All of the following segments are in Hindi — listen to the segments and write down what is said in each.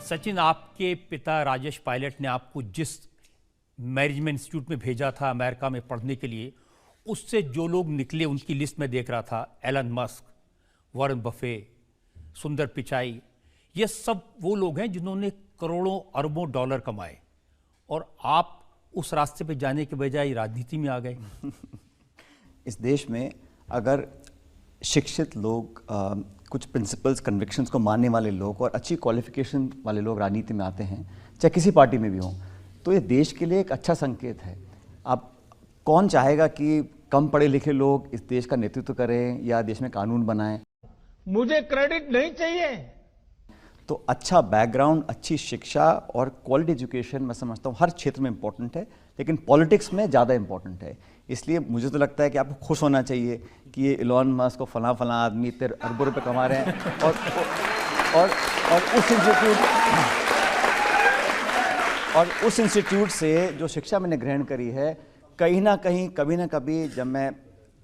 सचिन, आपके पिता राजेश पायलट ने आपको जिस मैनेजमेंट इंस्टीट्यूट में भेजा था अमेरिका में पढ़ने के लिए, उससे जो लोग निकले उनकी लिस्ट में देख रहा था, एलन मस्क, वॉरेन बफे, सुंदर पिचाई, ये सब वो लोग हैं जिन्होंने करोड़ों अरबों डॉलर कमाए, और आप उस रास्ते पे जाने के बजाय राजनीति में आ गए। इस देश में अगर शिक्षित लोग, कुछ प्रिंसिपल्स, कन्विक्शंस को मानने वाले लोग और अच्छी क्वालिफिकेशन वाले लोग राजनीति में आते हैं, चाहे किसी पार्टी में भी हों, तो ये देश के लिए एक अच्छा संकेत है। अब कौन चाहेगा कि कम पढ़े लिखे लोग इस देश का नेतृत्व करें या देश में कानून बनाएं? मुझे क्रेडिट नहीं चाहिए। तो अच्छा बैकग्राउंड, अच्छी शिक्षा और क्वालिटी एजुकेशन मैं समझता हूँ हर क्षेत्र में इंपॉर्टेंट है, लेकिन पॉलिटिक्स में ज़्यादा इंपॉर्टेंट है। इसलिए मुझे तो लगता है कि आपको खुश होना चाहिए कि ये एलन मस्क को फला आदमी इतने अरबों रुपये कमा रहे हैं और उस इंस्टीट्यूट से जो शिक्षा मैंने ग्रहण करी है, कहीं ना कहीं कभी ना कभी जब मैं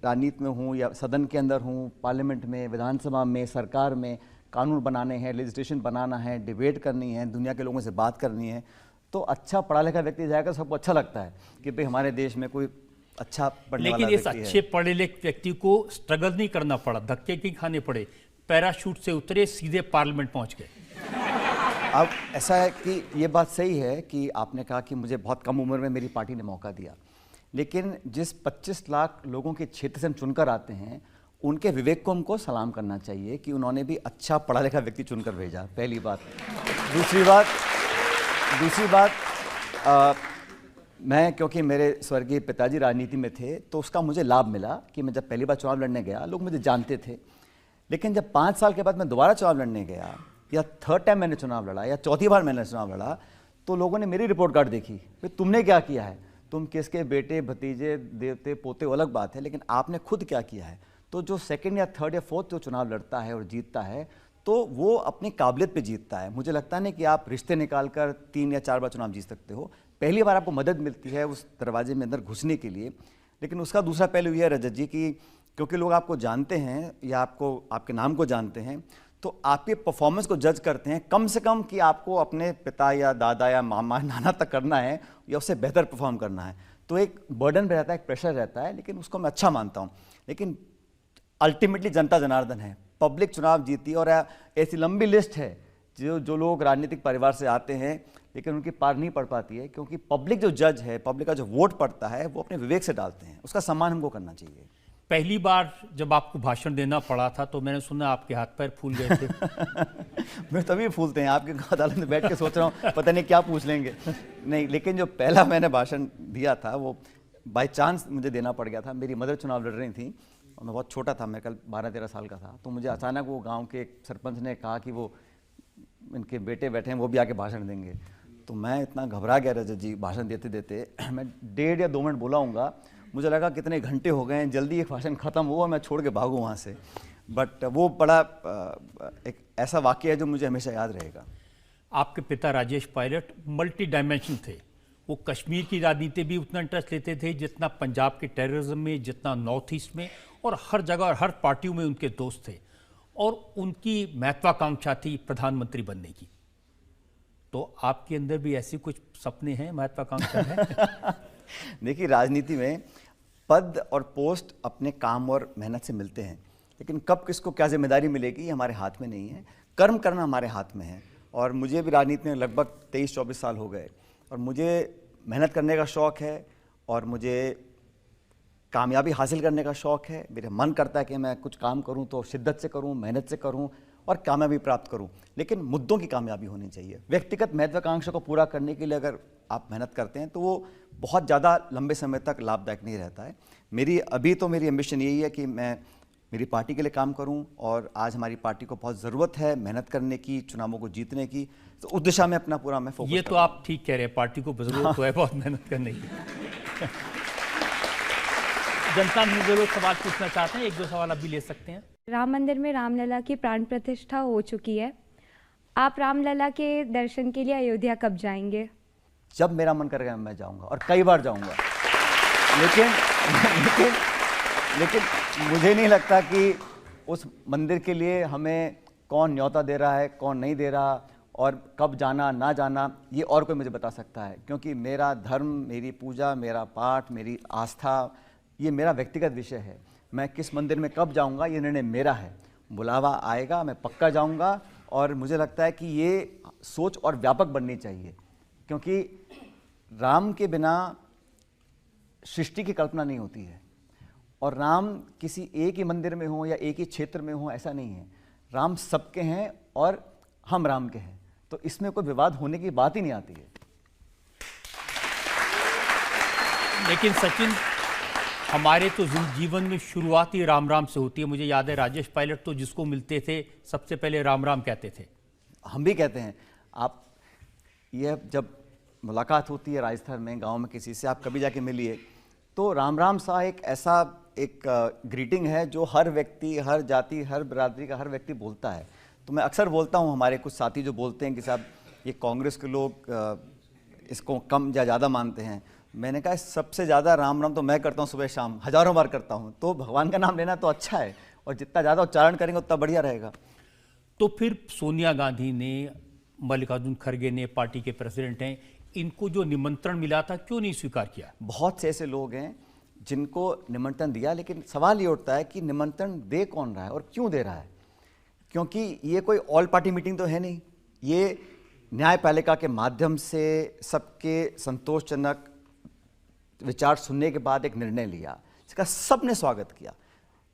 राजनीति में हूँ या सदन के अंदर हूँ, पार्लियामेंट में, विधानसभा में, सरकार में, कानून बनाने हैं, लेजिस्लेशन बनाना है, डिबेट करनी है, दुनिया के लोगों से बात करनी है, तो अच्छा पढ़ा लिखा व्यक्ति जाएगा, सबको अच्छा लगता है कि भाई हमारे देश में कोई अच्छा पढ़ने वाला व्यक्ति है। लेकिन इस अच्छे पढ़े लिखे व्यक्ति को स्ट्रगल नहीं करना पड़ा, धक्के नहीं खाने पड़े, पैराशूट से उतरे, सीधे पार्लियामेंट पहुंच गए। अब ऐसा है कि ये बात सही है कि आपने कहा कि मुझे बहुत कम उम्र में मेरी पार्टी ने मौका दिया, लेकिन जिस 25 लाख लोगों के क्षेत्र से हम चुनकर आते हैं, उनके विवेक को हमको सलाम करना चाहिए कि उन्होंने भी अच्छा पढ़ा लिखा व्यक्ति चुनकर भेजा, पहली बात। दूसरी बात, मैं क्योंकि मेरे स्वर्गीय पिताजी राजनीति में थे, तो उसका मुझे लाभ मिला कि मैं जब पहली बार चुनाव लड़ने गया, लोग मुझे जानते थे, लेकिन जब 5 साल के बाद मैं दोबारा चुनाव लड़ने गया, या थर्ड टाइम मैंने चुनाव लड़ा, या चौथी बार मैंने चुनाव लड़ा, तो लोगों ने मेरी रिपोर्ट कार्ड देखी, फिर तुमने क्या किया है, तुम किसके बेटे, भतीजे, देवते, पोते, अलग बात है, लेकिन आपने खुद क्या किया है। तो जो सेकंड या थर्ड या फोर्थ जो चुनाव लड़ता है और जीतता है, तो वो अपनी काबिलियत पे जीतता है। मुझे लगता नहीं कि आप रिश्ते निकालकर 3 या 4 बार चुनाव जीत सकते हो। पहली बार आपको मदद मिलती है उस दरवाजे में अंदर घुसने के लिए, लेकिन उसका दूसरा पहलू यह है रजत जी कि क्योंकि लोग आपको जानते हैं या आपको आपके नाम को जानते हैं, तो आपके परफॉर्मेंस को जज करते हैं कम से कम कि आपको अपने पिता या दादा या मामा नाना तक करना है या उससे बेहतर परफॉर्म करना है। तो एक बर्डन भी रहता है, एक प्रेशर रहता है, लेकिन उसको मैं अच्छा मानता हूँ। लेकिन अल्टीमेटली जनता जनार्दन है, पब्लिक चुनाव जीती, और ऐसी लंबी लिस्ट है जो लोग राजनीतिक परिवार से आते हैं लेकिन उनकी पार नहीं पड़ पाती है, क्योंकि पब्लिक जो जज है, पब्लिक का जो वोट पड़ता है, वो अपने विवेक से डालते हैं। उसका सम्मान हमको करना चाहिए। पहली बार जब आपको भाषण देना पड़ा था तो मैंने सुना आपके हाथ पैर फूल गए थे। मैं तभी फूलते हैं, आपके अदालत में बैठ के सोच रहा हूँ पता नहीं क्या पूछ लेंगे। नहीं, लेकिन जो पहला मैंने भाषण दिया था वो बाय चांस मुझे देना पड़ गया था। मेरी मदर चुनाव लड़ रही थी और मैं बहुत छोटा था, मैं कल 12-13 साल का था, तो मुझे अचानक वो गांव के एक सरपंच ने कहा कि वो इनके बेटे बैठे हैं, वो भी आके भाषण देंगे। तो मैं इतना घबरा गया रजत जी, भाषण देते देते मैं 1.5 या 2 मिनट बोला हूँगा, मुझे लगा कितने घंटे हो गए हैं, जल्दी ये भाषण ख़त्म हुआ, मैं छोड़ के भागूँ वहाँ से। बट वो बड़ा एक ऐसा वाक़या है जो मुझे हमेशा याद रहेगा। आपके पिता राजेश पायलट मल्टी डायमेंशन थे। वो कश्मीर की राजनीति भी उतना इंटरेस्ट लेते थे जितना पंजाब के टेररिज्म में, जितना नॉर्थ ईस्ट में, और हर जगह और हर पार्टियों में उनके दोस्त थे, और उनकी महत्वाकांक्षा थी प्रधानमंत्री बनने की। तो आपके अंदर भी ऐसे कुछ सपने हैं, महत्वाकांक्षा है? देखिए, राजनीति में पद और पोस्ट अपने काम और मेहनत से मिलते हैं, लेकिन कब किसको क्या जिम्मेदारी मिलेगी ये हमारे हाथ में नहीं है। कर्म करना हमारे हाथ में है, और मुझे भी राजनीति में लगभग 23-24 साल हो गए, और मुझे मेहनत करने का शौक़ है और मुझे कामयाबी हासिल करने का शौक़ है। मेरा मन करता है कि मैं कुछ काम करूं तो शिद्दत से करूं, मेहनत से करूं और कामयाबी प्राप्त करूं, लेकिन मुद्दों की कामयाबी होनी चाहिए। व्यक्तिगत महत्वाकांक्षा को पूरा करने के लिए अगर आप मेहनत करते हैं तो वो बहुत ज़्यादा लंबे समय तक लाभदायक नहीं रहता है। मेरी एम्बिशन यही है कि मैं मेरी पार्टी के लिए काम करूं, और आज हमारी पार्टी को बहुत ज़रूरत है मेहनत करने की, चुनावों को जीतने की, तो उस दिशा में अपना पूरा मैं फोकस। ये तो आप ठीक कह रहे हैं, पार्टी को ज़रूरत तो है बहुत मेहनत करने की। जनता में जरूर सवाल पूछना चाहते हैं, 1-2 सवाल अभी ले सकते हैं। राम मंदिर में रामलला की प्राण प्रतिष्ठा हो चुकी है, आप रामलला के दर्शन के लिए अयोध्या कब जाएंगे? जब मेरा मन करेगा मैं जाऊंगा, और कई बार जाऊंगा, लेकिन मुझे नहीं लगता कि उस मंदिर के लिए हमें कौन न्योता दे रहा है, कौन नहीं दे रहा, और कब जाना ना जाना ये और कोई मुझे बता सकता है, क्योंकि मेरा धर्म, मेरी पूजा, मेरा पाठ, मेरी आस्था ये मेरा व्यक्तिगत विषय है। मैं किस मंदिर में कब जाऊंगा ये निर्णय मेरा है। बुलावा आएगा, मैं पक्का जाऊंगा। और मुझे लगता है कि ये सोच और व्यापक बननी चाहिए, क्योंकि राम के बिना सृष्टि की कल्पना नहीं होती है। और राम किसी एक ही मंदिर में हो या एक ही क्षेत्र में हो ऐसा नहीं है। राम सबके हैं और हम राम के हैं, तो इसमें कोई विवाद होने की बात ही नहीं आती है। लेकिन सचिन, हमारे तो जीवन में शुरुआत ही राम राम से होती है। मुझे याद है राजेश पायलट तो जिसको मिलते थे सबसे पहले राम राम कहते थे। हम भी कहते हैं। आप ये जब मुलाकात होती है राजस्थान में गांव में किसी से, आप कभी जाके मिलिए, तो राम राम सा एक ऐसा एक ग्रीटिंग है जो हर व्यक्ति, हर जाति, हर बिरादरी का हर व्यक्ति बोलता है। तो मैं अक्सर बोलता हूँ, हमारे कुछ साथी जो बोलते हैं कि साहब ये कांग्रेस के लोग इसको कम या ज़्यादा मानते हैं। मैंने कहा सबसे ज़्यादा राम राम तो मैं करता हूँ, सुबह शाम हज़ारों बार करता हूँ। तो भगवान का नाम लेना तो अच्छा है, और जितना ज़्यादा उच्चारण करेंगे उतना बढ़िया रहेगा। तो फिर सोनिया गांधी ने, मल्लिकार्जुन खड़गे ने, पार्टी के प्रेसिडेंट हैं, इनको जो निमंत्रण मिला था क्यों नहीं स्वीकार किया? बहुत से ऐसे लोग हैं जिनको निमंत्रण दिया, लेकिन सवाल ये उठता है कि निमंत्रण दे कौन रहा है और क्यों दे रहा है। क्योंकि ये कोई ऑल पार्टी मीटिंग तो है नहीं, ये न्यायपालिका के माध्यम से सबके संतोषजनक विचार सुनने के बाद एक निर्णय लिया, जिसका सबने स्वागत किया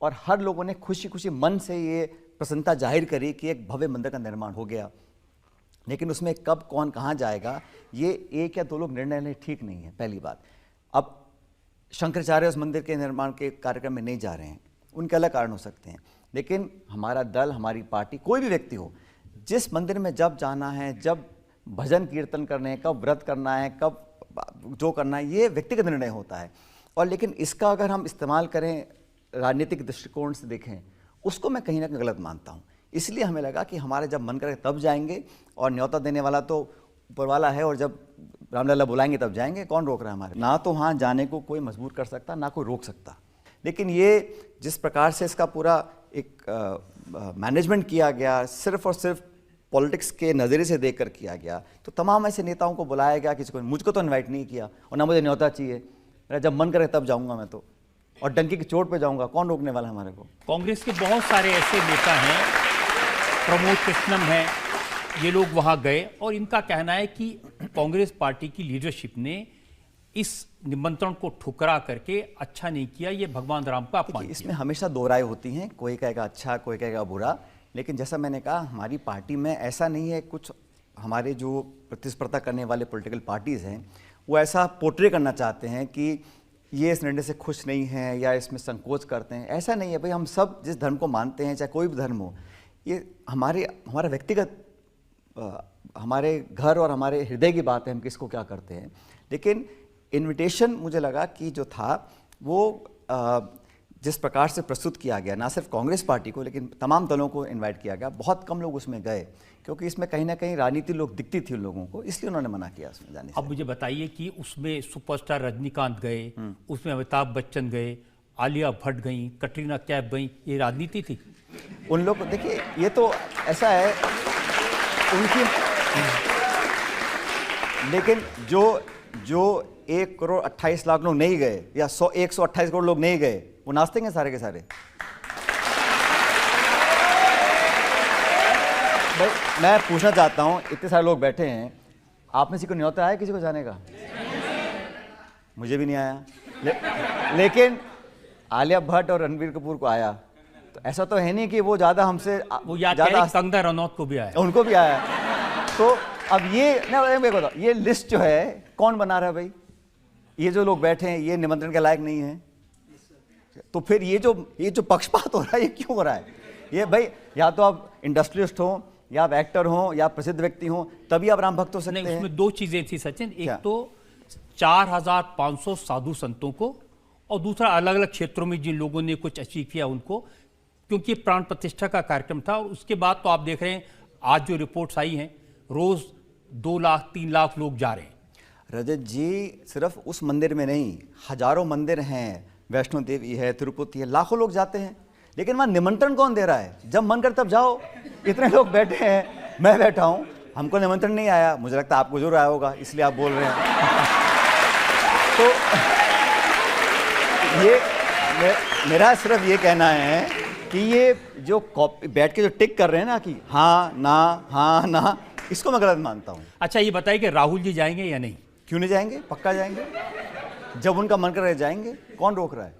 और हर लोगों ने खुशी खुशी मन से ये प्रसन्नता जाहिर करी कि एक भव्य मंदिर का निर्माण हो गया। लेकिन उसमें कब कौन कहाँ जाएगा, ये एक या दो लोग निर्णय लें ठीक नहीं है, पहली बात। अब शंकराचार्य उस मंदिर के निर्माण के कार्यक्रम में नहीं जा रहे हैं, उनके अलग कारण हो सकते हैं। लेकिन हमारा दल, हमारी पार्टी, कोई भी व्यक्ति हो, जिस मंदिर में जब जाना है, जब भजन कीर्तन करने हैं, कब व्रत करना है, कब जो करना है, ये व्यक्तिगत निर्णय होता है। और लेकिन इसका अगर हम इस्तेमाल करें राजनीतिक दृष्टिकोण से देखें, उसको मैं कहीं ना कहीं गलत मानता हूँ। इसलिए हमें लगा कि हमारे जब मन करे तब जाएंगे, और न्योता देने वाला तो ऊपर वाला है, और जब रामलला बुलाएंगे तब जाएंगे। कौन रोक रहा है हमारे? ना तो वहाँ जाने को कोई मजबूर कर सकता, ना कोई रोक सकता। लेकिन ये जिस प्रकार से इसका पूरा एक मैनेजमेंट किया गया, सिर्फ और सिर्फ पॉलिटिक्स के नज़रिए से देखकर किया गया, तो तमाम ऐसे नेताओं को बुलाया गया, किसी को, मुझको तो इनवाइट नहीं किया, और ना मुझे न्योता चाहिए। मेरा जब मन करे तब जाऊंगा मैं तो, और डंकी की चोट पे जाऊंगा। कौन रोकने वाला है हमारे को? कांग्रेस के बहुत सारे ऐसे नेता हैं, प्रमोद कृष्णम हैं, ये लोग वहाँ गए, और इनका कहना है कि कांग्रेस पार्टी की लीडरशिप ने इस निमंत्रण को ठुकरा करके अच्छा नहीं किया, ये भगवान राम का अपमान किया। इसमें हमेशा दो राय होती हैं, कोई कहेगा अच्छा, कोई कहेगा बुरा। लेकिन जैसा मैंने कहा, हमारी पार्टी में ऐसा नहीं है। कुछ हमारे जो प्रतिस्पर्धा करने वाले पॉलिटिकल पार्टीज़ हैं, वो ऐसा पोर्ट्रे करना चाहते हैं कि ये इस निर्णय से खुश नहीं हैं या इसमें संकोच करते हैं। ऐसा नहीं है भाई, हम सब जिस धर्म को मानते हैं, चाहे कोई भी धर्म हो, ये हमारा व्यक्तिगत हमारे घर और हमारे हृदय की बात है, हम किसको क्या करते हैं। लेकिन इनविटेशन मुझे लगा कि जो था वो जिस प्रकार से प्रस्तुत किया गया, ना सिर्फ कांग्रेस पार्टी को लेकिन तमाम दलों को इनवाइट किया गया, बहुत कम लोग उसमें गए, क्योंकि इसमें कहीं ना कहीं राजनीति लोग दिखती थी उन लोगों को, इसलिए उन्होंने मना किया उसमें जाने से। अब मुझे बताइए कि उसमें सुपरस्टार रजनीकांत गए, उसमें अमिताभ बच्चन गए, आलिया भट्ट गई, कटरीना कैफ गई, ये राजनीति थी? उन लोग, देखिए ये तो ऐसा है उनकी, लेकिन जो 1,28,00,000 लोग नहीं गए या 128 करोड़ लोग नहीं गए, वो नाचते हैं सारे के सारे। भाई मैं पूछना चाहता हूं, इतने सारे लोग बैठे हैं, आप में से कोई न्योता आया किसी को जाने का? मुझे भी नहीं आया। लेकिन आलिया भट्ट और रणबीर कपूर को आया, तो ऐसा तो है नहीं कि वो ज्यादा हमसे, वो ज्यादा कंगना रनौत को भी आया, उनको भी आया। तो अब ये लिस्ट जो है कौन बना रहा है भाई? ये जो लोग बैठे हैं ये निमंत्रण के लायक नहीं है। तो फिर ये जो पक्षपात हो रहा है, ये क्यों हो रहा है? ये भाई, या तो आप इंडस्ट्रियलिस्ट हो, या आप एक्टर हो, या प्रसिद्ध व्यक्ति हो, तभी आप राम भक्त हो सकते हैं। उसमें दो चीजें थी सचिन, एक तो 4,500 साधु संतों को, और दूसरा अलग अलग क्षेत्रों में जिन लोगों ने कुछ अचीव किया उनको, क्योंकि प्राण प्रतिष्ठा का कार्यक्रम था। और उसके बाद तो आप देख रहे हैं आज जो रिपोर्ट्स आई हैं, रोज 2 लाख 3 लाख लोग जा रहे हैं। रजत जी, सिर्फ उस मंदिर में नहीं, हजारों मंदिर हैं, वैष्णो देवी है, तिरुपति है, लाखों लोग जाते हैं। लेकिन वहाँ निमंत्रण कौन दे रहा है? जब मन कर तब जाओ। इतने लोग बैठे हैं, मैं बैठा हूँ, हमको निमंत्रण नहीं आया, मुझे लगता है आपको जरूर आया होगा, इसलिए आप बोल रहे हैं। तो ये मेरा सिर्फ ये कहना है कि ये जो बैठ के जो टिक कर रहे हैं ना कि हाँ ना, इसको मैं गलत मानता हूँ। अच्छा ये बताइए कि राहुल जी जाएंगे या नहीं? क्यों नहीं जाएंगे? पक्का जाएंगे। जब उनका मन कर रहा है जाएंगे, कौन रोक रहा है?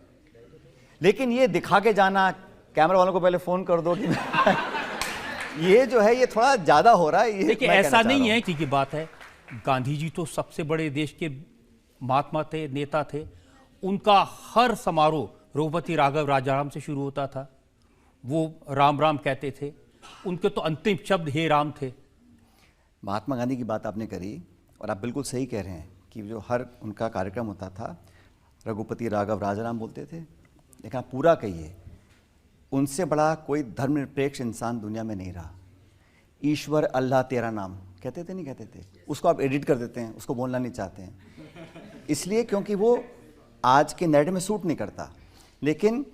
लेकिन ये दिखा के जाना, कैमरा वालों को पहले फोन कर दो कि ये जो है ये थोड़ा ज्यादा हो रहा है। देखिए ऐसा नहीं है की बात है, गांधी जी तो सबसे बड़े देश के महात्मा थे, नेता थे। उनका हर समारोह रघुपति राघव राजाराम से शुरू होता था। वो राम राम कहते थे, उनके तो अंतिम शब्द हे राम थे। महात्मा गांधी की बात आपने करी और आप बिल्कुल सही कह रहे हैं कि जो हर उनका कार्यक्रम होता था रघुपति राघव राजाराम बोलते थे। लेकिन आप पूरा कहिए, उनसे बड़ा कोई धर्मनिरपेक्ष इंसान दुनिया में नहीं रहा। ईश्वर अल्लाह तेरा नाम कहते थे, नहीं कहते थे? उसको आप एडिट कर देते हैं, उसको बोलना नहीं चाहते हैं इसलिए क्योंकि वो आज के नैरेटिव में सूट नहीं करता। लेकिन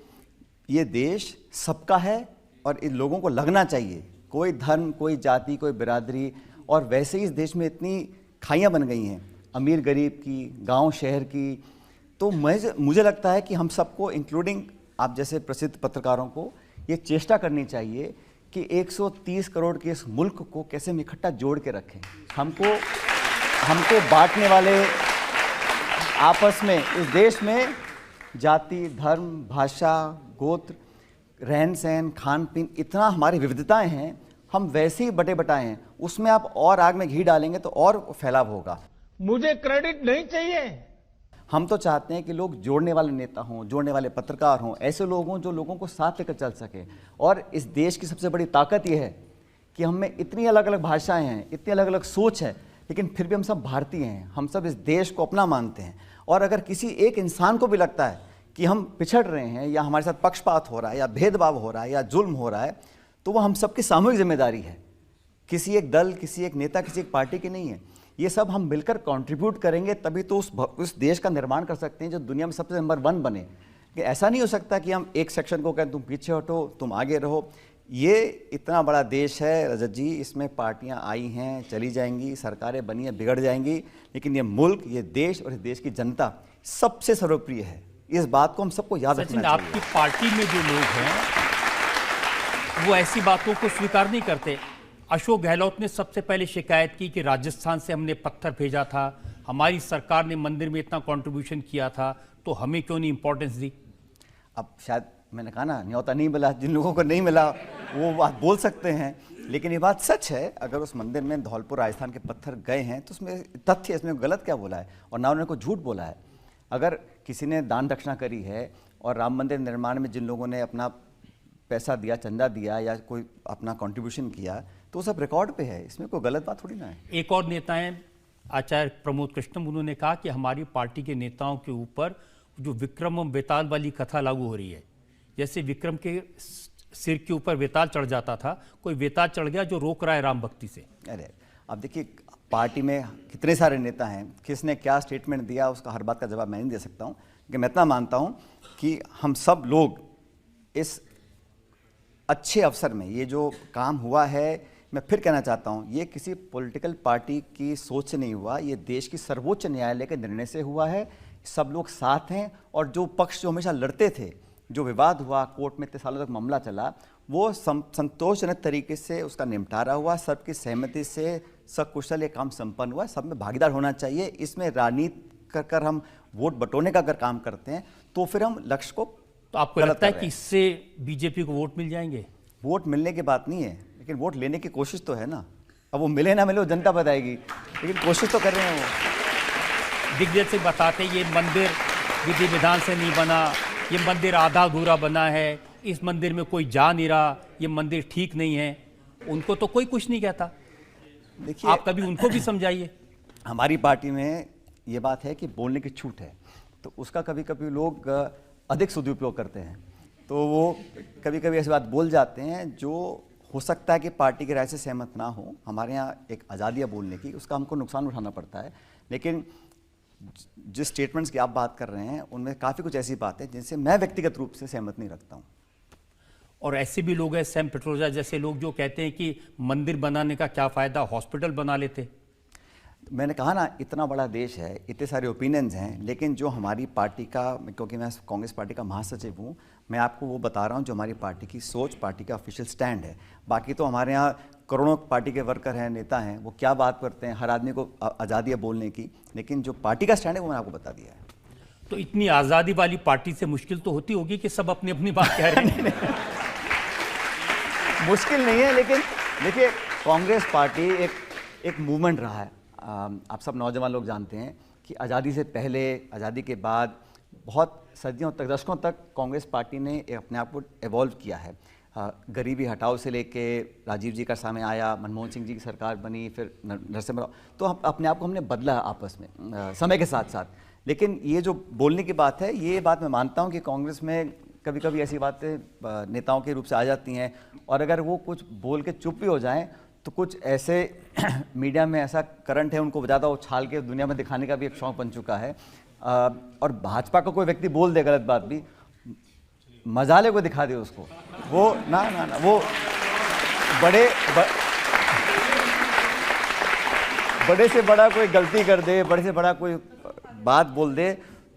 ये देश सबका है और इन लोगों को लगना चाहिए, कोई धर्म, कोई जाति, कोई बिरादरी। और वैसे ही इस देश में इतनी खाइयाँ बन गई हैं, अमीर गरीब की, गांव शहर की। तो मुझे लगता है कि हम सबको, इंक्लूडिंग आप जैसे प्रसिद्ध पत्रकारों को, ये चेष्टा करनी चाहिए कि 130 करोड़ के इस मुल्क को कैसे हम इकट्ठा जोड़ के रखें। हमको बांटने वाले आपस में, इस देश में जाति, धर्म, भाषा, गोत्र, रहन सहन, खान पीन, इतना हमारी विविधताएं हैं, हम वैसे ही बटे बटाए हैं। उसमें आप और आग में घी डालेंगे तो और फैलाव होगा। मुझे क्रेडिट नहीं चाहिए। हम तो चाहते हैं कि लोग जोड़ने वाले नेता हों, जोड़ने वाले पत्रकार हों, ऐसे लोग हों जो लोगों को साथ लेकर चल सके। और इस देश की सबसे बड़ी ताकत यह है कि हम में इतनी अलग अलग भाषाएं हैं, इतनी अलग अलग सोच है, लेकिन फिर भी हम सब भारतीय हैं, हम सब इस देश को अपना मानते हैं। और अगर किसी एक इंसान को भी लगता है कि हम पिछड़ रहे हैं या हमारे साथ पक्षपात हो रहा है या भेदभाव हो रहा है या जुल्म हो रहा है, तो वो हम सबकी सामूहिक जिम्मेदारी है। किसी एक दल, किसी एक नेता, किसी एक पार्टी की नहीं है। ये सब हम मिलकर कंट्रीब्यूट करेंगे तभी तो उस देश का निर्माण कर सकते हैं जो दुनिया में सबसे नंबर 1 बने। कि ऐसा नहीं हो सकता कि हम एक सेक्शन को कहें तुम पीछे हटो, तुम आगे रहो। ये इतना बड़ा देश है रजत जी, इसमें पार्टियां आई हैं, चली जाएंगी, सरकारें बनी हैं, बिगड़ जाएंगी, लेकिन ये मुल्क, ये देश और इस देश की जनता सबसे सर्वप्रिय है। इस बात को हम सबको याद रखना चाहिए। आपकी पार्टी में जो लोग हैं वो ऐसी बातों को स्वीकार नहीं करते। अशोक गहलोत ने सबसे पहले शिकायत की कि राजस्थान से हमने पत्थर भेजा था, हमारी सरकार ने मंदिर में इतना कंट्रीब्यूशन किया था, तो हमें क्यों नहीं इंपॉर्टेंस दी? अब शायद मैंने कहा ना, न्योता नहीं मिला, जिन लोगों को नहीं मिला वो बात बोल सकते हैं, लेकिन ये बात सच है। अगर उस मंदिर में धौलपुर राजस्थान के पत्थर गए हैं तो उसमें तथ्य, इसमें गलत क्या बोला है और ना उन्होंने को झूठ बोला है। अगर किसी ने दान दक्षिणा करी है और राम मंदिर निर्माण में जिन लोगों ने अपना पैसा दिया, चंदा दिया या कोई अपना कंट्रीब्यूशन किया, तो सब रिकॉर्ड पे है, इसमें कोई गलत बात थोड़ी ना है। एक और नेता हैं आचार्य प्रमोद कृष्णम, उन्होंने कहा कि हमारी पार्टी के नेताओं के ऊपर जो विक्रम बेताल वाली कथा लागू हो रही है। जैसे विक्रम के सिर के ऊपर वेताल चढ़ जाता था, कोई वेताल चढ़ गया जो रोक रहा है राम भक्ति से। अरे अब देखिए, पार्टी में कितने सारे नेता हैं, किसने क्या स्टेटमेंट दिया उसका हर बात का जवाब मैं नहीं दे सकता हूँ। कि मैं इतना मानता हूँ कि हम सब लोग इस अच्छे अवसर में, ये जो काम हुआ है, मैं फिर कहना चाहता हूँ, ये किसी पॉलिटिकल पार्टी की सोच से नहीं हुआ, ये देश की सर्वोच्च न्यायालय के निर्णय से हुआ है। सब लोग साथ हैं और जो पक्ष जो हमेशा लड़ते थे, जो विवाद हुआ, कोर्ट में इतने सालों तक मामला चला, वो संतोषजनक तरीके से उसका निपटारा हुआ, सबकी सहमति से सकुशल ये काम संपन्न हुआ। सब में भागीदार होना चाहिए। इसमें राजनीति कर हम वोट बटोरने का अगर काम करते हैं तो फिर हम लक्ष्य को, तो आपको लगता है कि इससे बीजेपी को वोट मिल जाएंगे? वोट मिलने की बात नहीं है, लेकिन वोट लेने की कोशिश तो है ना। अब वो मिले ना मिले वो जनता बताएगी, लेकिन कोशिश तो कर रहे हैं वो। दिग्विजय सिंह बताते ये मंदिर विधि विधान से नहीं बना, ये मंदिर आधा अधूरा बना है, इस मंदिर में कोई जा नहीं रहा, ये मंदिर ठीक नहीं है। उनको तो कोई कुछ नहीं कहता। देखिए, आप कभी उनको भी समझाइए। हमारी पार्टी में ये बात है कि बोलने की छूट है, तो उसका कभी कभी लोग अधिक सदुपयोग करते हैं, तो वो कभी कभी ऐसी बात बोल जाते हैं जो हो सकता है कि पार्टी की राय से सहमत ना हो। हमारे यहाँ एक आज़ादी है बोलने की, उसका हमको नुकसान उठाना पड़ता है। लेकिन जिस स्टेटमेंट्स की आप बात कर रहे हैं उनमें काफ़ी कुछ ऐसी बातें जिनसे मैं व्यक्तिगत रूप से सहमत नहीं रखता हूँ। और ऐसे भी लोग हैं, सैम पिट्रोदा जैसे लोग, जो कहते हैं कि मंदिर बनाने का क्या फ़ायदा, हॉस्पिटल बना लेते। मैंने कहा ना, इतना बड़ा देश है, इतने सारे ओपिनियंस हैं, लेकिन जो हमारी पार्टी का, क्योंकि मैं कांग्रेस पार्टी का महासचिव हूँ, मैं आपको वो बता रहा हूँ जो हमारी पार्टी की सोच, पार्टी का ऑफिशियल स्टैंड है। बाकी तो हमारे यहाँ करोड़ों पार्टी के वर्कर हैं, नेता हैं, वो क्या बात करते हैं, हर आदमी को आज़ादी है बोलने की, लेकिन जो पार्टी का स्टैंड है वो मैंने आपको बता दिया है। तो इतनी आज़ादी वाली पार्टी से मुश्किल तो होती होगी कि सब अपनी अपनी बात कह रहे हैं। मुश्किल नहीं है, लेकिन देखिए, कांग्रेस पार्टी एक मूवमेंट रहा है। आप सब नौजवान लोग जानते हैं कि आज़ादी से पहले, आज़ादी के बाद बहुत सदियों तक, दशकों तक कांग्रेस पार्टी ने अपने आप को एवॉल्व किया है। गरीबी हटाओ से लेके राजीव जी का समय आया, मनमोहन सिंह जी की सरकार बनी, फिर नरसिम्हा राव, तो हम अपने आप को हमने बदला आपस में समय के साथ साथ। लेकिन ये जो बोलने की बात है, ये बात मैं मानता हूँ कि कांग्रेस में कभी कभी ऐसी बातें नेताओं के रूप से आ जाती हैं, और अगर वो कुछ बोल के चुप भी हो जाएं तो कुछ ऐसे मीडिया में ऐसा करंट है, उनको ज़्यादा उछाल के दुनिया में दिखाने का भी एक शौक बन चुका है। और भाजपा का कोई व्यक्ति बोल दे गलत बात भी, मजाले को दिखा दे उसको, वो ना वो बड़े से बड़ा कोई गलती कर दे, बड़े से बड़ा कोई बात बोल दे,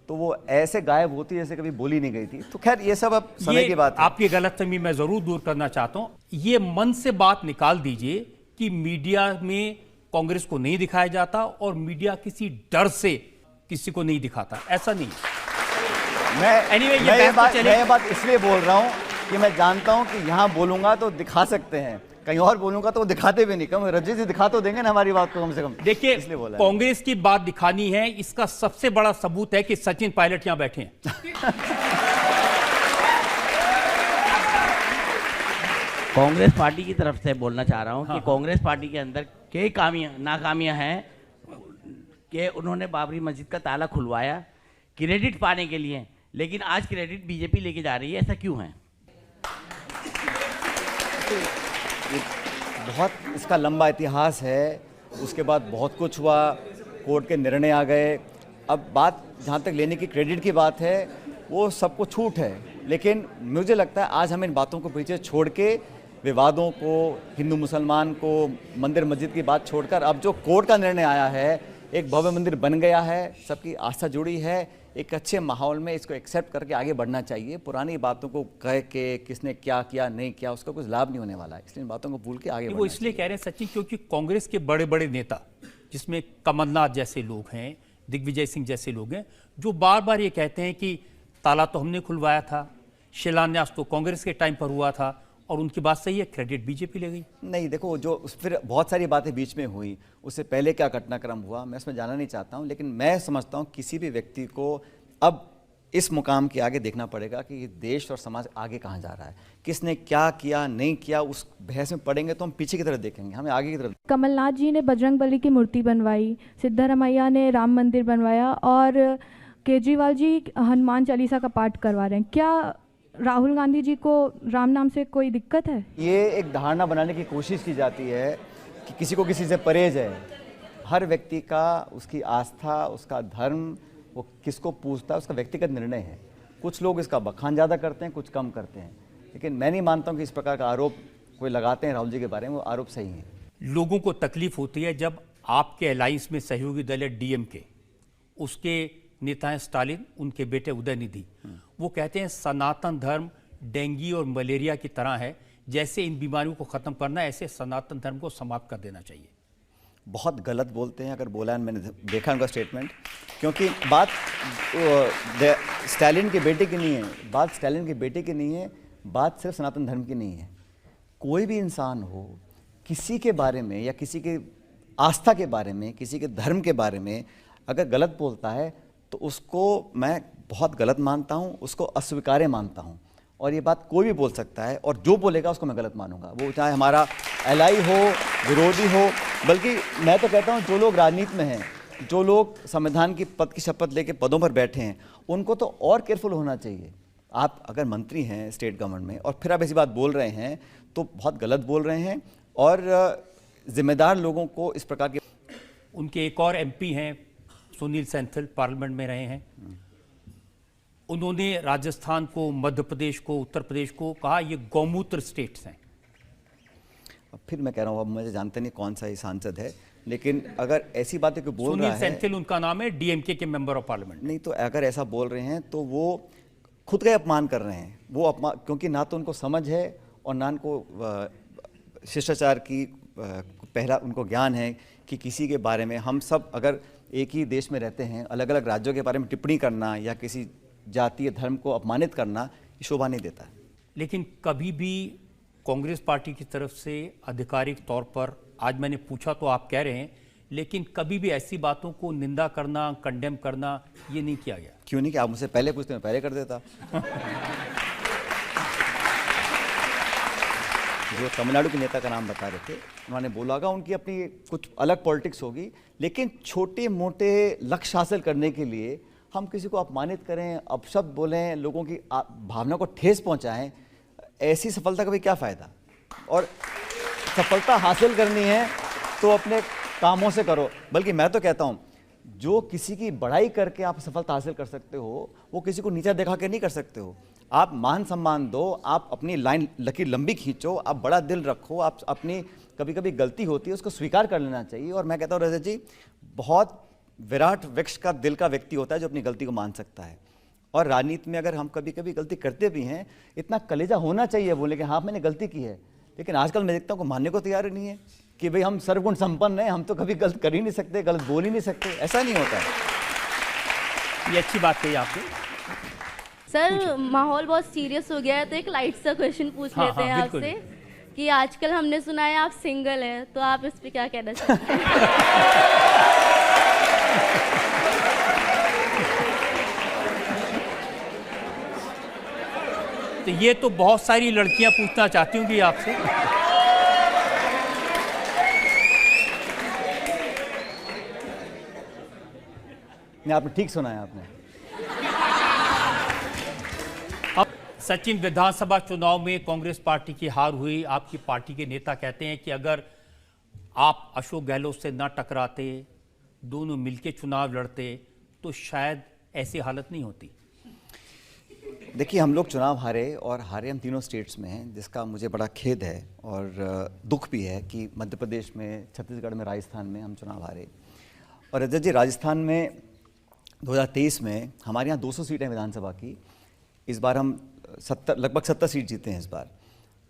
तो वो ऐसे गायब होती है जैसे कभी बोली नहीं गई थी। तो खैर, ये सब अब समय की बात है। आपकी गलतफहमी मैं जरूर दूर करना चाहता हूं। ये मन से बात निकाल दीजिए कि मीडिया में कांग्रेस को नहीं दिखाया जाता और मीडिया किसी डर से किसी को नहीं दिखाता, ऐसा नहीं। मैं ये बात इसलिए बोल रहा हूँ कि मैं जानता हूँ कि यहाँ बोलूंगा तो दिखा सकते हैं, कहीं और बोलूंगा तो वो दिखाते भी नहीं। कम रजत जी दिखा तो देंगे ना हमारी बात को, कम से कम। देखिए, कांग्रेस की बात दिखानी है, इसका सबसे बड़ा सबूत है कि सचिन पायलट यहां बैठे हैं। कांग्रेस पार्टी की तरफ से बोलना चाह रहा हूं कि कांग्रेस पार्टी के अंदर कई नाकामियां हैं कि उन्होंने बाबरी मस्जिद का ताला खुलवाया क्रेडिट पाने के लिए, लेकिन आज क्रेडिट बीजेपी लेके जा रही है, ऐसा क्यों है? बहुत इसका लंबा इतिहास है, उसके बाद बहुत कुछ हुआ, कोर्ट के निर्णय आ गए। अब बात जहाँ तक लेने की क्रेडिट की बात है, वो सबको छूट है, लेकिन मुझे लगता है आज हम इन बातों को पीछे छोड़ के, विवादों को, हिंदू मुसलमान को, मंदिर मस्जिद की बात छोड़कर, अब जो कोर्ट का निर्णय आया है, एक भव्य मंदिर बन गया है, सबकी आस्था जुड़ी है, एक अच्छे माहौल में इसको एक्सेप्ट करके आगे बढ़ना चाहिए। पुरानी बातों को कह के किसने क्या किया नहीं किया, उसका कुछ लाभ नहीं होने वाला है, इसलिए इन बातों को भूल के आगे वो इसलिए कह रहे हैं सचिन, क्योंकि कांग्रेस के बड़े बड़े नेता, जिसमें कमलनाथ जैसे लोग हैं, दिग्विजय सिंह जैसे लोग हैं, जो बार बार ये कहते हैं कि ताला तो हमने खुलवाया था, शिलान्यास तो कांग्रेस के टाइम पर हुआ था, और उनकी बात सही है, क्रेडिट बीजेपी ले गई। नहीं, देखो, जो फिर बहुत सारी बातें बीच में हुई, उससे पहले क्या घटनाक्रम हुआ, मैं उसमें जाना नहीं चाहता हूँ, लेकिन मैं समझता हूँ किसी भी व्यक्ति को अब इस मुकाम के आगे देखना पड़ेगा कि देश और समाज आगे कहाँ जा रहा है, किसने क्या किया नहीं किया, उस बहस में पड़ेंगे तो हम पीछे की तरफ देखेंगे, हमें आगे की तरफ। कमलनाथ जी ने बजरंगबली की मूर्ति बनवाई, सिद्धारमैया ने राम मंदिर बनवाया, और केजरीवाल जी हनुमान चालीसा का पाठ करवा रहे हैं। क्या राहुल गांधी जी को राम नाम से कोई दिक्कत है? ये एक धारणा बनाने की कोशिश की जाती है कि किसी को किसी से परहेज है। हर व्यक्ति का, उसकी आस्था, उसका धर्म, वो किसको पूछता है, उसका व्यक्तिगत निर्णय है। कुछ लोग इसका बखान ज़्यादा करते हैं, कुछ कम करते हैं, लेकिन मैं नहीं मानता हूँ कि इस प्रकार का आरोप कोई लगाते हैं राहुल जी के बारे में, वो आरोप सही है। लोगों को तकलीफ होती है जब आपके अलायंस में सहयोगी दल है डीएमके, उसके नेता हैं स्टालिन, उनके बेटे उदयनिधि, वो कहते हैं सनातन धर्म डेंगू और मलेरिया की तरह है, जैसे इन बीमारियों को ख़त्म करना है, ऐसे सनातन धर्म को समाप्त कर देना चाहिए। बहुत गलत बोलते हैं, अगर बोला है, मैंने देखा उनका स्टेटमेंट, क्योंकि बात स्टालिन के बेटे की नहीं है, बात स्टालिन के बेटे की नहीं है, बात सिर्फ सनातन धर्म की नहीं है। कोई भी इंसान हो, किसी के बारे में या किसी के आस्था के बारे में, किसी के धर्म के बारे में अगर गलत बोलता है तो उसको मैं बहुत गलत मानता हूँ, उसको अस्वीकार्य मानता हूँ, और ये बात कोई भी बोल सकता है, और जो बोलेगा उसको मैं गलत मानूंगा, वो चाहे हमारा एलाई हो, विरोधी हो। बल्कि मैं तो कहता हूँ जो लोग राजनीति में हैं, जो लोग संविधान की पद की शपथ लेके पदों पर बैठे हैं, उनको तो और केयरफुल होना चाहिए। आप अगर मंत्री हैं स्टेट गवर्नमेंट में और फिर आप ऐसी बात बोल रहे हैं तो बहुत गलत बोल रहे हैं, और जिम्मेदार लोगों को इस प्रकार के। उनके एक और एमपी हैं सुनील सेंथिल, पार्लियामेंट में रहे हैं, उन्होंने राजस्थान को, मध्य प्रदेश को, उत्तर प्रदेश को कहा ये गौमूत्र स्टेट्स हैं। अब फिर मैं कह रहा हूँ, अब मुझे जानते नहीं कौन सा ये सांसद है, लेकिन अगर ऐसी बातें कोई बोल रहा सुनील है, सेंथिल उनका नाम है, डीएमके के मेंबर ऑफ पार्लियामेंट। नहीं तो अगर ऐसा बोल रहे हैं तो वो खुद का ही अपमान कर रहे हैं। वो अपमान, क्योंकि ना तो उनको समझ है और ना उनको शिष्टाचार की पहला उनको ज्ञान है कि किसी के बारे में, हम सब अगर एक ही देश में रहते हैं, अलग अलग राज्यों के बारे में टिप्पणी करना या किसी जातीय धर्म को अपमानित करना ये शोभा नहीं देता। लेकिन कभी भी कांग्रेस पार्टी की तरफ से आधिकारिक तौर पर, आज मैंने पूछा तो आप कह रहे हैं, लेकिन कभी भी ऐसी बातों को निंदा करना, कंडेम करना, ये नहीं किया गया। क्यों नहीं कि आप मुझसे पहले पूछते, मैं पहले कर देता। जो तमिलनाडु के नेता का नाम बता रहे थे, उन्होंने बोला होगा उनकी अपनी कुछ अलग पॉलिटिक्स होगी, लेकिन छोटे मोटे लक्ष्य हासिल करने के लिए हम किसी को अपमानित करें, अपशब्द बोलें, लोगों की भावना को ठेस पहुंचाएं, ऐसी सफलता का भी क्या फ़ायदा। और सफलता हासिल करनी है तो अपने कामों से करो। बल्कि मैं तो कहता हूँ, जो किसी की बड़ाई करके आप सफलता हासिल कर सकते हो, वो किसी को नीचा दिखा के नहीं कर सकते हो। आप मान सम्मान दो, आप अपनी लाइन लकीर लंबी खींचो, आप बड़ा दिल रखो, आप अपनी कभी कभी गलती होती है उसको स्वीकार कर लेना चाहिए। और मैं कहता हूँ रजत जी, बहुत विराट वृक्ष का दिल का व्यक्ति होता है जो अपनी गलती को मान सकता है। और राजनीति में अगर हम कभी कभी गलती करते भी हैं, इतना कलेजा होना चाहिए बोले कि हाँ मैंने गलती की है। लेकिन आजकल मैं देखता हूँ को मानने को तैयार ही नहीं है कि भाई हम सर्वगुण संपन्न हैं, हम तो कभी गलत कर ही नहीं सकते, गलत बोल ही नहीं सकते। ऐसा नहीं होता है। ये अच्छी बात कही आपने। सर, माहौल बहुत सीरियस हो गया है, तो एक लाइट सा क्वेश्चन पूछ हाँ, लेते हैं हाँ, बिल्कुल। आपसे कि आजकल हमने सुना है आप सिंगल हैं, तो आप इस पे क्या कहना चाहते हैं? तो ये तो बहुत सारी लड़कियां पूछना चाहती होंगी आपसे। नहीं, आपने ठीक सुना है आपने। अब सचिन, विधानसभा चुनाव में कांग्रेस पार्टी की हार हुई। आपकी पार्टी के नेता कहते हैं कि अगर आप अशोक गहलोत से ना टकराते, दोनों मिलकर चुनाव लड़ते, तो शायद ऐसी हालत नहीं होती। देखिए, हम लोग चुनाव हारे, और हारे हम तीनों स्टेट्स में हैं, जिसका मुझे बड़ा खेद है और दुख भी है कि मध्य प्रदेश में, छत्तीसगढ़ में, राजस्थान में हम चुनाव हारे। और रजत जी, राजस्थान में 2023 में हमारे यहाँ 200 सीटें विधानसभा की, इस बार हम लगभग 70 सीट जीते हैं इस बार।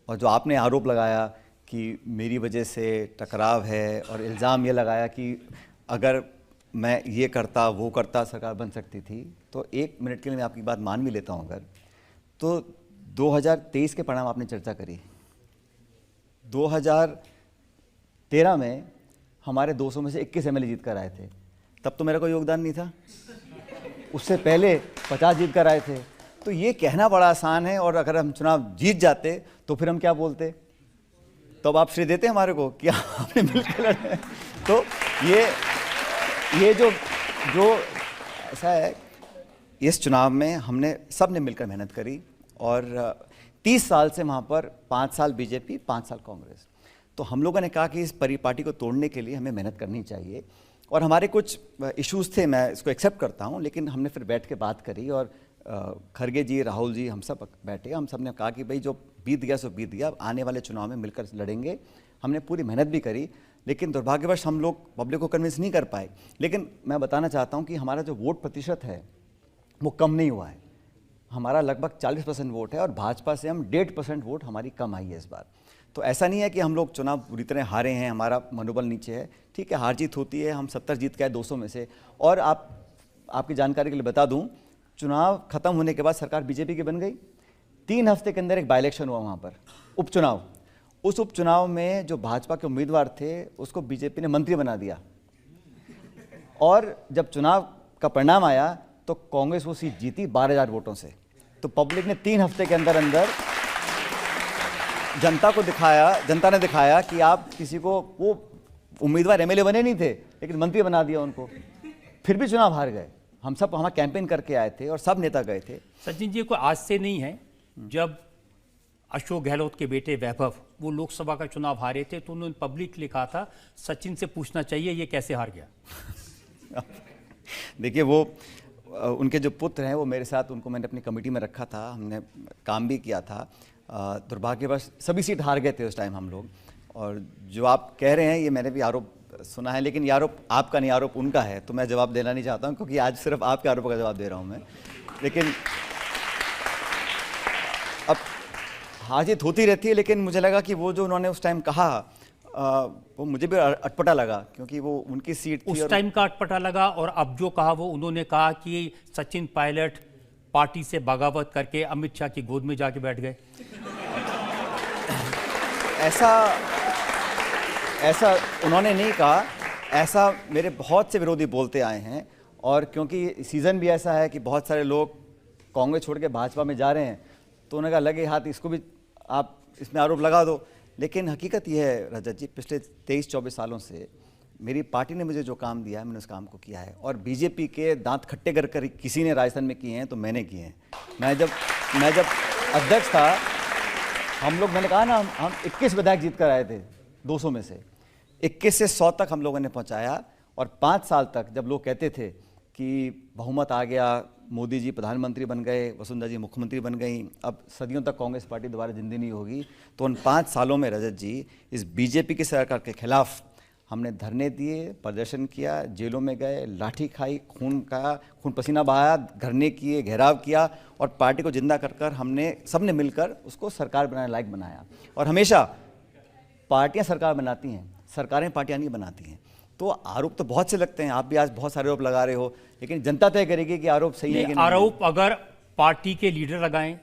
और जो आपने आरोप लगाया कि मेरी वजह से टकराव है, और इल्ज़ाम ये लगाया कि अगर मैं ये करता, वो करता, सरकार बन सकती थी, तो एक मिनट के लिए मैं आपकी बात मान भी लेता हूँ अगर, तो 2023 के परिणाम आपने चर्चा करी। 2013 में हमारे 200 में से 21 एमएलए जीत कर आए थे, तब तो मेरा कोई योगदान नहीं था। उससे पहले 50 जीत कर आए थे। तो ये कहना बड़ा आसान है, और अगर हम चुनाव जीत जाते तो फिर हम क्या बोलते? तो अब आप श्रेय देते हमारे को कि आपने मिलकर लड़े। तो ये जो ऐसा है, इस चुनाव में हमने सब ने मिलकर मेहनत करी, और 30 साल से वहाँ पर 5 साल बीजेपी, 5 साल कांग्रेस। तो हम लोगों ने कहा कि इस पार्टी को तोड़ने के लिए हमें मेहनत करनी चाहिए। और हमारे कुछ इश्यूज़ थे, मैं इसको एक्सेप्ट करता हूँ, लेकिन हमने फिर बैठ के बात करी, और खड़गे जी, राहुल जी, हम सब बैठे, हम सब ने कहा कि भाई जो बीत गया सो बीत गया, आने वाले चुनाव में मिलकर लड़ेंगे। हमने पूरी मेहनत भी करी, लेकिन दुर्भाग्यवश हम लोग पब्लिक को कन्विंस नहीं कर पाए। लेकिन मैं बताना चाहता हूँ कि हमारा जो वोट प्रतिशत है वो कम नहीं हुआ है। हमारा लगभग 40% वोट है, और भाजपा से हम 1.5% वोट हमारी कम आई है इस बार। तो ऐसा नहीं है कि हम लोग चुनाव पूरी तरह हारे हैं, हमारा मनोबल नीचे है। ठीक है, हार जीत होती है, हम 70 जीत के आए 200 में से। और आपकी जानकारी के लिए बता दूं, चुनाव खत्म होने के बाद सरकार बीजेपी की बन गई। 3 हफ्ते के अंदर एक बाई इलेक्शन हुआ वहाँ पर, उपचुनाव। उस उपचुनाव में जो भाजपा के उम्मीदवार थे उसको बीजेपी ने मंत्री बना दिया, और जब चुनाव का परिणाम आया तो कांग्रेस वो सीट जीती 12,000 वोटों से। तो पब्लिक ने 3 हफ्ते के अंदर जनता ने दिखाया कि आप किसी को, वो उम्मीदवार एमएलए बने नहीं थे लेकिन मंत्री बना दिया उनको, फिर भी चुनाव हार गए। हम सब वहाँ कैंपेन करके आए थे और सब नेता गए थे। सचिन जी, कोई आज से नहीं है, जब अशोक गहलोत के बेटे वैभव वो लोकसभा का चुनाव हारे थे तो उन्होंने पब्लिक लिखा था सचिन से पूछना चाहिए ये कैसे हार गया। देखिए, वो उनके जो पुत्र हैं वो मेरे साथ, उनको मैंने अपनी कमेटी में रखा था, हमने काम भी किया था। दुर्भाग्यवश सभी सीट हार गए थे उस टाइम हम लोग। और जो आप कह रहे हैं ये मैंने भी आरोप सुना है, लेकिन ये आरोप आपका नहीं, आरोप उनका है, तो मैं जवाब देना नहीं चाहता हूँ क्योंकि आज सिर्फ आपके आरोप का जवाब दे रहा हूँ मैं। लेकिन अब हार जीत होती रहती है, लेकिन मुझे लगा कि वो जो उन्होंने उस टाइम कहा वो मुझे भी अटपटा लगा क्योंकि वो उनकी सीट थी। उस टाइम का अटपटा लगा, और अब जो कहा वो उन्होंने कहा कि सचिन पायलट पार्टी से बगावत करके अमित शाह की गोद में जाके बैठ गए। ऐसा उन्होंने नहीं कहा, ऐसा मेरे बहुत से विरोधी बोलते आए हैं। और क्योंकि सीज़न भी ऐसा है कि बहुत सारे लोग कांग्रेस छोड़ के भाजपा में जा रहे हैं, तो उन्होंने कहा लगे हाथ इसको भी आप इसमें आरोप लगा दो। लेकिन हकीकत यह है रजत जी, पिछले 23-24 सालों से मेरी पार्टी ने मुझे जो काम दिया है मैंने उस काम को किया है। और बीजेपी के दांत खट्टे कर किसी ने राजस्थान में किए हैं तो मैंने किए हैं। मैं जब अध्यक्ष था, हम लोग, मैंने कहा ना, हम 21 विधायक जीत कर आए थे 200 में से, 21 से 100 तक हम लोगों ने पहुंचाया। और 5 साल तक जब लोग कहते थे कि बहुमत आ गया, मोदी जी प्रधानमंत्री बन गए, वसुंधरा जी मुख्यमंत्री बन गई, अब सदियों तक कांग्रेस पार्टी दोबारा जिंदी नहीं होगी, तो उन 5 सालों में रजत जी इस बीजेपी की सरकार के खिलाफ हमने धरने दिए, प्रदर्शन किया, जेलों में गए, लाठी खाई, खून पसीना बहाया, धरने किए, घेराव किया, और पार्टी को जिंदा कर हमने सबने मिलकर उसको सरकार बनाने लायक बनाया। और हमेशा पार्टियां सरकार बनाती हैं, सरकारें पार्टियां नहीं बनाती हैं। तो आरोप तो बहुत से लगते हैं, आप भी आज बहुत सारे आरोप लगा रहे हो, लेकिन जनता तय करेगी कि आरोप सही है कि नहीं। आरोप अगर पार्टी के लीडर लगाएं,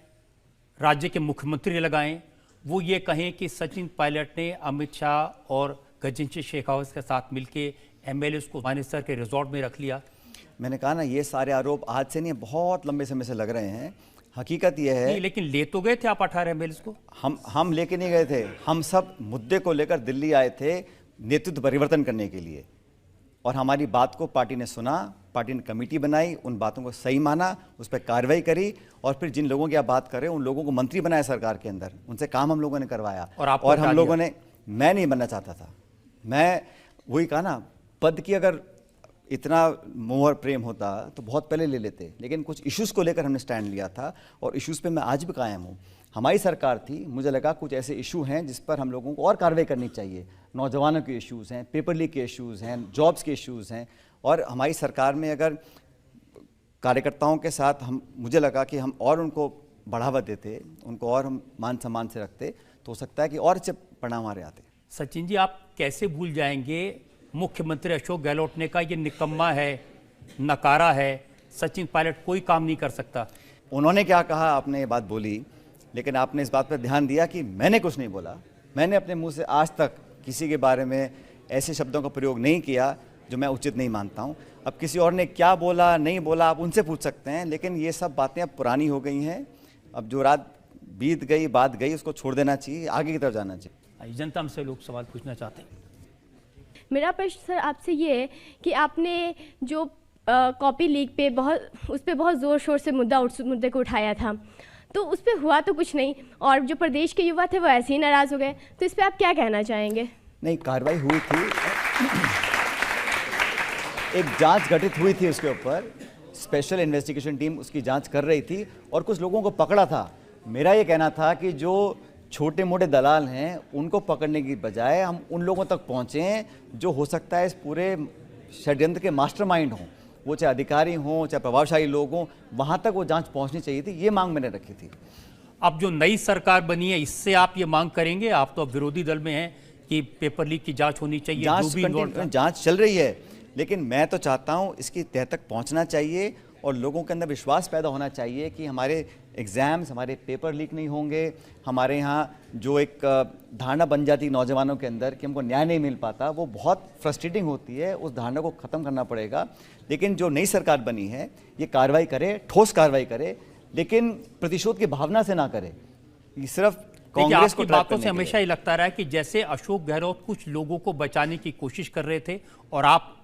राज्य के मुख्यमंत्री लगाएं, वो ये कहें कि सचिन पायलट ने अमित शाह और गजेंद्र शेखावत के साथ मिलके एमएलए को मानेसर के रिजॉर्ट में रख लिया। मैंने कहा ना, ये सारे आरोप आज से नहीं, बहुत लंबे समय से लग रहे हैं। हकीकत यह है, लेकिन ले तो गए थे आप 18 एमएलए को। हम लेके नहीं गए थे, हम सब मुद्दे को लेकर दिल्ली आए थे नेतृत्व परिवर्तन करने के लिए। और हमारी बात को पार्टी ने सुना, पार्टी ने कमेटी बनाई, उन बातों को सही माना, उस पर कार्रवाई करी, और फिर जिन लोगों की आप बात कर रहे हैं उन लोगों को मंत्री बनाया सरकार के अंदर, उनसे काम हम लोगों ने करवाया। और हम लोगों ने, मैं नहीं बनना चाहता था, मैं वही कहा ना, पद की अगर इतना मोह और प्रेम होता तो बहुत पहले ले लेते, लेकिन कुछ इश्यूज़ को लेकर हमने स्टैंड लिया था, और इश्यूज़ पे मैं आज भी कायम हूँ। हमारी सरकार थी, मुझे लगा कुछ ऐसे इशू हैं जिस पर हम लोगों को और कार्रवाई करनी चाहिए। नौजवानों के इश्यूज़ हैं, पेपर लीक के इश्यूज़ हैं, जॉब्स के इश्यूज़ हैं, और हमारी सरकार में अगर कार्यकर्ताओं के साथ मुझे लगा कि हम और उनको बढ़ावा देते, उनको और हम मान सम्मान से रखते, तो हो सकता है कि और अच्छे परिणाम हमारे आते। सचिन जी, आप कैसे भूल जाएंगे मुख्यमंत्री अशोक गहलोत ने कहा ये निकम्मा है, नकारा है, सचिन पायलट कोई काम नहीं कर सकता। उन्होंने क्या कहा, आपने ये बात बोली, लेकिन आपने इस बात पर ध्यान दिया कि मैंने कुछ नहीं बोला। मैंने अपने मुंह से आज तक किसी के बारे में ऐसे शब्दों का प्रयोग नहीं किया जो मैं उचित नहीं मानता हूं। अब किसी और ने क्या बोला नहीं बोला आप उनसे पूछ सकते हैं, लेकिन ये सब बातें अब पुरानी हो गई हैं। अब जो रात बीत गई, बात गई, उसको छोड़ देना चाहिए, आगे की तरफ जाना चाहिए। जनता हमसे लोग सवाल पूछना चाहते हैं। मेरा प्रश्न सर आपसे ये है कि आपने जो कॉपी लीक पे उस पर बहुत ज़ोर शोर से मुद्दे को उठाया था, तो उस पर हुआ तो कुछ नहीं, और जो प्रदेश के युवा थे वो ऐसे ही नाराज़ हो गए, तो इस पर आप क्या कहना चाहेंगे? नहीं, कार्रवाई हुई थी, एक जांच गठित हुई थी, उसके ऊपर स्पेशल इन्वेस्टिगेशन टीम उसकी जांच कर रही थी, और कुछ लोगों को पकड़ा था। मेरा ये कहना था कि जो छोटे मोटे दलाल हैं उनको पकड़ने की बजाय हम उन लोगों तक पहुँचें जो हो सकता है इस पूरे षड्यंत्र के मास्टरमाइंड हों, वो चाहे अधिकारी हों चाहे प्रभावशाली लोग हों, वहाँ तक वो जांच पहुँचनी चाहिए थी। ये मांग मैंने रखी थी। अब जो नई सरकार बनी है, इससे आप ये मांग करेंगे? आप तो अब विरोधी दल में हैं कि पेपर लीक की जांच होनी चाहिए। जांच चल रही है, लेकिन मैं तो चाहता हूँ इसकी तह तक पहुँचना चाहिए, और लोगों के अंदर विश्वास पैदा होना चाहिए कि हमारे एग्ज़ाम्स, हमारे पेपर लीक नहीं होंगे। हमारे यहाँ जो एक धारणा बन जाती है नौजवानों के अंदर कि हमको न्याय नहीं मिल पाता, वो बहुत फ्रस्ट्रेटिंग होती है। उस धारणा को ख़त्म करना पड़ेगा। लेकिन जो नई सरकार बनी है ये कार्रवाई करे, ठोस कार्रवाई करे, लेकिन प्रतिशोध की भावना से ना करे। ये सिर्फ कांग्रेस को बातों से हमेशा ही लगता रहा है कि जैसे अशोक गहलोत कुछ लोगों को बचाने की कोशिश कर रहे थे और आप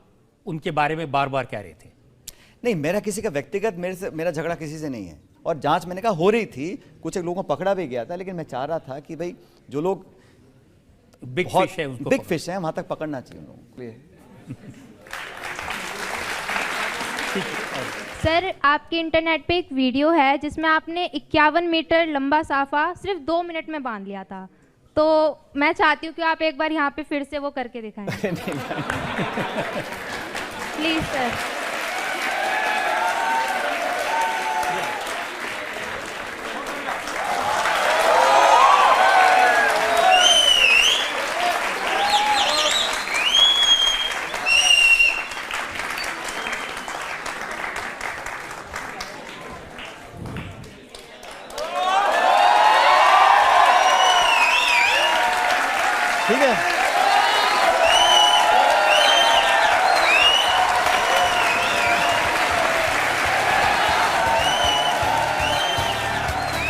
उनके बारे में बार बार कह रहे थे। नहीं, मेरा किसी का व्यक्तिगत मेरा झगड़ा किसी से नहीं है, और जांच मैंने कहा हो रही थी, कुछ एक लोगों को पकड़ा भी गया था, लेकिन मैं चाह रहा था कि भाई जो लोग बिग फिश है वहां तक पकड़ना चाहिए उन लोगों को। सर आपके इंटरनेट पे एक वीडियो है जिसमें आपने 51 मीटर लंबा साफा सिर्फ 2 मिनट में बांध लिया था, तो मैं चाहती हूँ कि आप एक बार यहाँ पे फिर से वो करके दिखाएं। Please sir.